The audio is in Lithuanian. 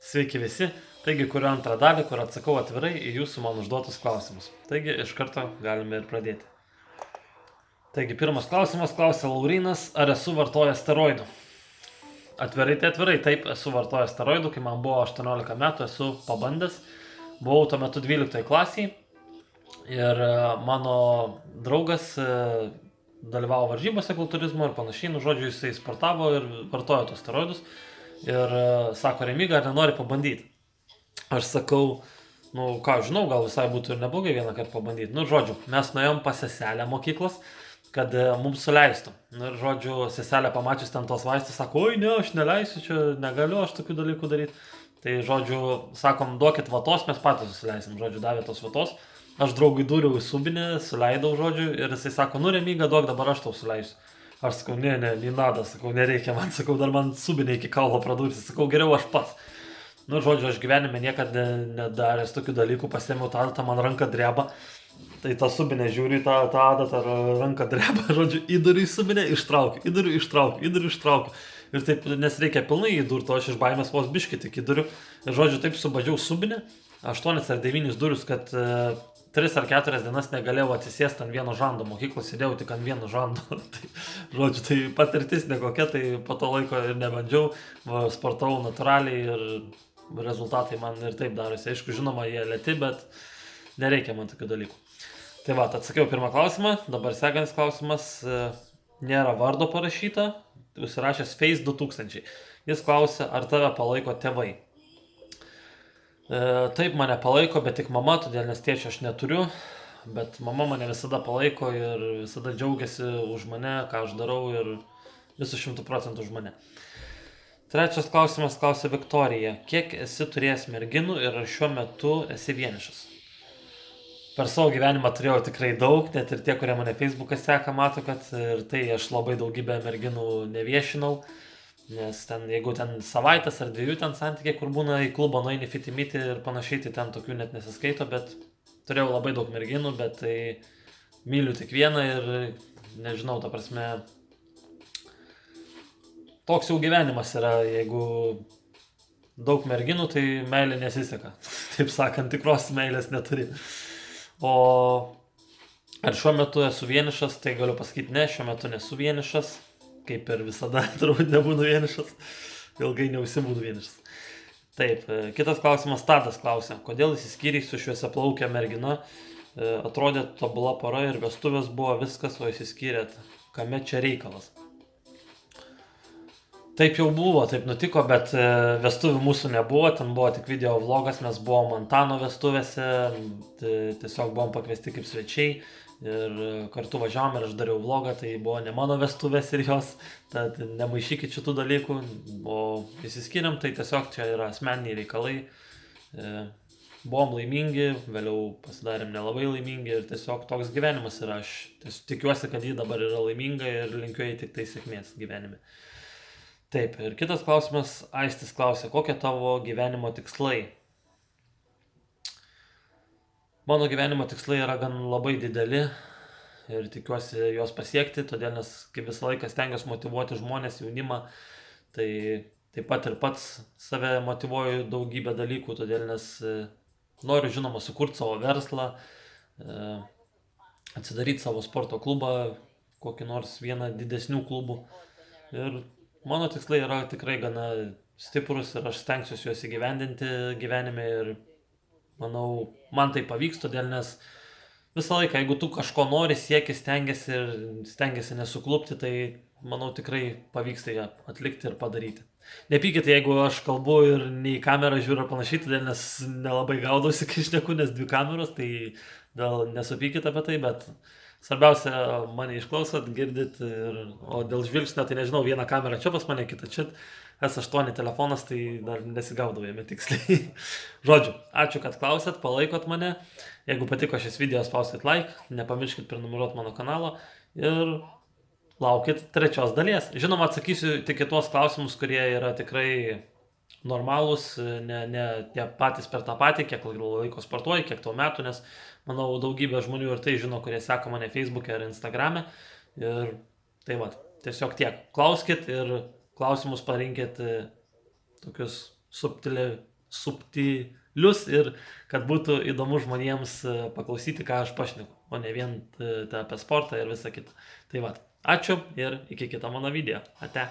Sveiki visi. Taigi, kuriu antrą dalį, kur atsakau atvirai į jūsų man užduotus klausimus. Taigi, iš karto galime ir pradėti. Taigi, pirmas klausimas klausia Laurinas, ar esu vartojęs steroidų? Atvirai tai atvirai, taip, esu vartojęs steroidų, kai man buvo 18 metų, esu pabandęs. Buvau tuo metu 12 klasiai ir mano draugas dalyvavo varžybose kultūrizmo ir panašiai, žodžiu, jisai sportavo ir vartojo tos steroidus. Ir sako, Remiga, ar nenori pabandyti? Aš sakau, ką žinau, gal visai būtų ir neblogai vieną kartą pabandyti. Žodžiu, mes nuėjom pas seselę mokyklos, kad mums suleistų. Ir žodžiu, seselė pamačius ten tos vaistus, sako, oi ne, aš neleisiu, čia negaliu aš tokių dalykų daryti. Tai žodžiu, sakom, duokit vatos, mes patys susileisim. Žodžiu, davė tos vatos. Aš draugui dūriau į subinį, suleidau žodžiu ir jisai sako, Remiga, duok, dabar aš tau suleisiu. Aš sakau, ne, nada, sakau, nereikia man, sakau, dar man subinė iki kaulo pradursi, sakau, geriau aš pats. Žodžiu, aš gyvenime niekada nedaręs tokių dalykų, pasėmiau tą adatą, man ranka dreba, tai tą subinę žiūriu, tą adatą, ranka dreba, žodžiu, įduriu į subinę, ištraukiu, įduriu, ištraukiu. Ir taip, nes reikia pilnai įdurti, o aš iš baimės vos biškį tik įduriu. Ir žodžiu, taip subadžiau subinę, 8 ar 9 durius, kad 3 ar 4 dienas negalėjau atsisėsti ant vieno žando, mokyklos sėdėjau tik ant vieno žando. Tai, žodžiu, tai patirtis nekokia, tai po to laiko ir nebandžiau, sportavau natūraliai ir rezultatai man ir taip darosi. Aišku, žinoma, jie lėti, bet nereikia man tokių dalykų. Tai va, atsakiau pirmą klausimą, dabar sekantis klausimas, nėra vardo parašyta, užsirašęs Face 2000. Jis klausia, ar tave palaiko tėvai. Taip mane palaiko, bet tik mama, todėl nes tėčio aš neturiu, bet mama mane visada palaiko ir visada džiaugiasi už mane, ką aš darau ir visų 100% už mane. Trečias klausimas klausia Viktorija, kiek esi turėjęs merginų ir ar šiuo metu esi vienišas? Per savo gyvenimą turėjau tikrai daug, net ir tie, kurie mane Facebook'e seka, mato, kad ir tai aš labai daugybę merginų neviešinau. Nes ten, jeigu ten savaitės ar 2 ten santykiai, kur būna į klubą nueini fitimyti ir panašiai, tai ten tokių net nesiskaito, bet turėjau labai daug merginų, bet tai myliu tik vieną ir nežinau, ta prasme, toks jau gyvenimas yra, jeigu daug merginų, tai meilė nesiseka, taip sakant, tikros meilės neturi. O ar šiuo metu esu vienišas, tai galiu pasakyti, ne, šiuo metu nesu vienišas. Kaip ir visada, turbūt nebūnu vienišas, ilgai neužsibūnu vienišas. Taip, kitas klausimas, Tadas klausia, kodėl įsiskyrei su šviesiaplauke mergina, atrodė tobula pora ir vestuvės buvo viskas, o įsiskyrėt, kame čia reikalas? Taip jau buvo, taip nutiko, bet vestuvių mūsų nebuvo, ten buvo tik video vlogas, mes buvom Antano vestuvėse, tiesiog buvom pakviesti kaip svečiai. Ir kartu važiavom ir aš dariau vlogą, tai buvo ne mano vestuvės ir jos, tad nemaišykit šitų dalykų, o įsiskyrėm, tai tiesiog čia yra asmeniniai reikalai, buvom laimingi, vėliau pasidarėm nelabai laimingi ir tiesiog toks gyvenimas yra, aš tikiuosi, kad ji dabar yra laiminga ir linkiu jai tik tai sėkmės gyvenime. Taip, ir kitas klausimas, Aistis klausia, kokie tavo gyvenimo tikslai? Mano gyvenimo tikslai yra gan labai dideli ir tikiuosi juos pasiekti, todėl nes kaip visą laiką stengiuosi motyvuoti žmonės, jaunimą, tai taip pat ir pats save motyvuoju daugybę dalykų, todėl nes noriu, žinoma, sukurti savo verslą, atsidaryti savo sporto klubą, kokį nors vieną didesnių klubų. Ir mano tikslai yra tikrai gana stiprus ir aš stengsiuosi juos įgyvendinti gyvenime ir manau, man tai pavyks, todėl nes visą laiką, jeigu tu kažko nori, sieki, stengiasi nesuklupti, tai manau tikrai pavyks tai atlikti ir padaryti. Nepykite, jeigu aš kalbu ir ne į kamerą žiūriu ir panašiai, todėl nes nelabai gaudausi, kai šneku, nes 2 kameros, tai gal nesupykite apie tai, bet svarbiausia, mane išklausot, girdit, o dėl žvilgsnio, tai nežinau, vieną kamerą čia pas mane, kitą čia. S8 telefonas, tai dar nesigaudau jame tiksliai. Žodžiu, ačiū, kad klausėt, palaikot mane. Jeigu patiko šis video, spauskit like, nepamirškit prenumeruoti mano kanalą ir laukit 3 dalies. Žinoma, atsakysiu tik į tuos klausimus, kurie yra tikrai normalūs, ne tie patys per tą patį, kiek laiko sportuoji, kiek tau metų, nes manau daugybė žmonių ir tai žino, kurie seka mane Facebook'e ar Instagram'e. Ir tai va, tiesiog tiek, klauskit ir klausimus parinkit tokius subtilius ir kad būtų įdomu žmonėms paklausyti, ką aš pašneku, o ne vien apie sportą ir visą kitą. Tai va, ačiū ir iki kito mano video. Ate.